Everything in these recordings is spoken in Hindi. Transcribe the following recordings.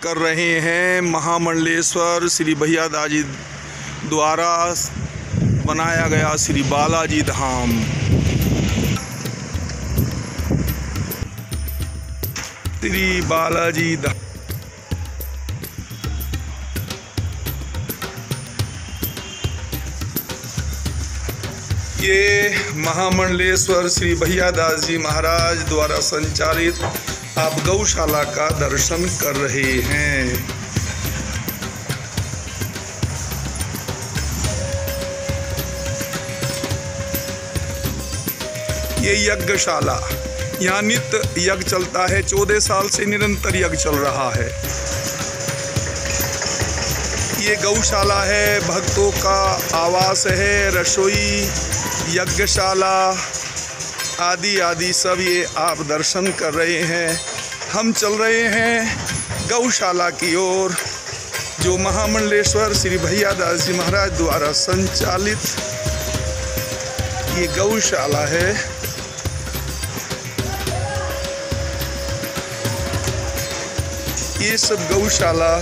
कर रहे हैं महामंडलेश्वर श्री भैयादास जी द्वारा बनाया गया श्री बालाजी धाम। श्री बालाजी धाम ये महामंडलेश्वर श्री भैयादास जी महाराज द्वारा संचालित आप गौशाला का दर्शन कर रहे हैं। ये यज्ञशाला, यहाँ नित्य यज्ञ चलता है। 14 साल से निरंतर यज्ञ चल रहा है। ये गौशाला है, भक्तों का आवास है, रसोई, यज्ञशाला आदि आदि सब ये आप दर्शन कर रहे हैं। हम चल रहे हैं गौशाला की ओर, जो महामंडलेश्वर श्री भैयादास जी महाराज द्वारा संचालित ये गौशाला है। ये सब गौशाला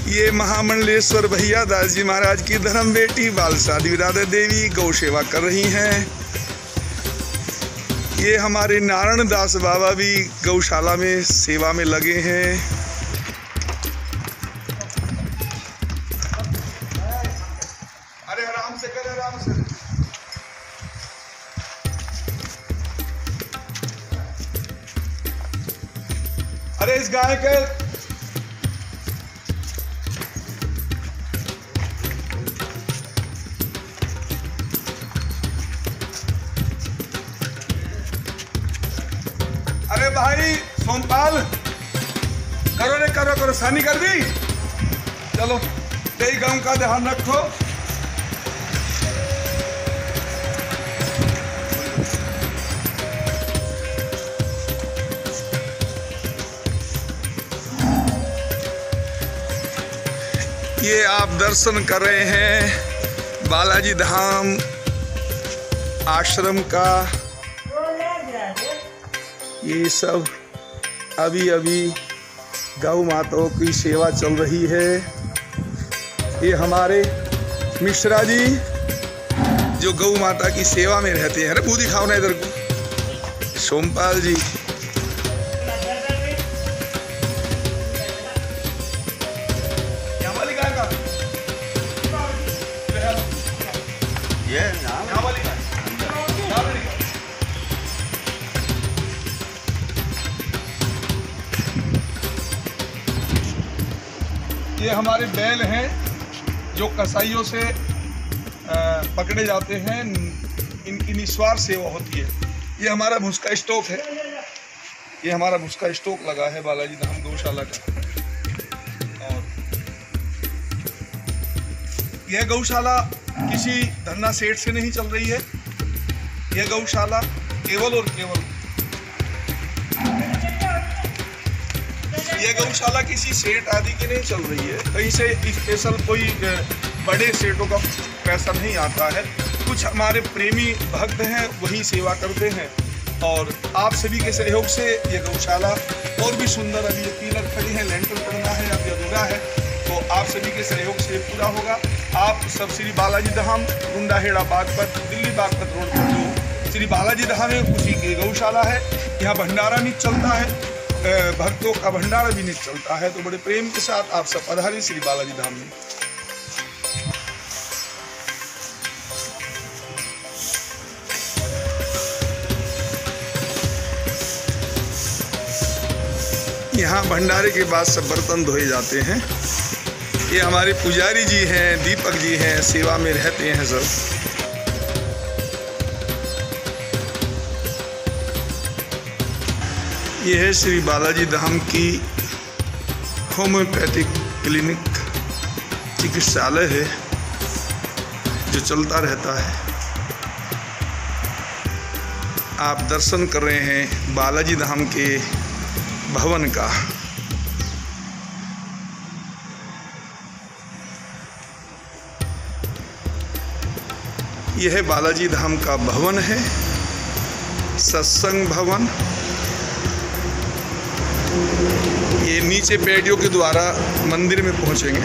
ये महामंडलेश्वर भैयादास जी महाराज की धर्म बेटी बालसादी विरादर देवी गौ सेवा कर रही हैं। ये हमारे नारायण दास बाबा भी गौशाला में सेवा में लगे हैं। अरे आराम से कर, आराम से। अरे इस गाय के भाई सोमपाल करो रे, करो सानी कर दी। चलो तेरी गांव का ध्यान रखो। ये आप दर्शन कर रहे हैं बालाजी धाम आश्रम का। ये सब अभी गौ माताओं की सेवा चल रही है। ये हमारे मिश्रा जी जो गौ माता की सेवा में रहते हैं। अरे मुँह दिखाओ ना इधर को। सोमपाल जी ये हमारे बैल हैं जो कसाईयों से पकड़े जाते हैं। इनकी निस्वार्थ सेवा होती है। ये हमारा भूसा स्टॉक है। ये हमारा भूसा स्टॉक लगा है बालाजी धाम गौशाला का। और यह गौशाला किसी धन्ना सेठ से नहीं चल रही है। यह गौशाला केवल और केवल यह गौशाला किसी सेठ आदि की नहीं चल रही है। कहीं से स्पेशल कोई बड़े सेठों का पैसा नहीं आता है। कुछ हमारे प्रेमी भक्त हैं वही सेवा करते हैं। और आप सभी के सहयोग से ये गौशाला और भी सुंदर, अभी ये पिलर खड़ी है, लेंटर पड़ना है, अभी अधूरा है, तो आप सभी के सहयोग से पूरा होगा। आप सब श्री बालाजी धाम गुंडाहेड़ा बागपत दिल्ली बागपत रोड पर जो श्री बालाजी धाम है उसी की गौशाला है। यहाँ भंडारा नित्य चलता है, भक्तों का भंडारा भी नित्य चलता है। तो बड़े प्रेम के साथ आप सब पधारिए श्री बालाजी धाम में। यहाँ भंडारे के बाद सब बर्तन धोए जाते हैं। ये हमारे पुजारी जी हैं, दीपक जी हैं, सेवा में रहते हैं सब। ये है श्री बालाजी धाम की होम्योपैथिक क्लिनिक चिकित्सालय है जो चलता रहता है। आप दर्शन कर रहे हैं बालाजी धाम के भवन का। यह बालाजी धाम का भवन है, सत्संग भवन। ये नीचे पैडियों के द्वारा मंदिर में पहुँचेंगे।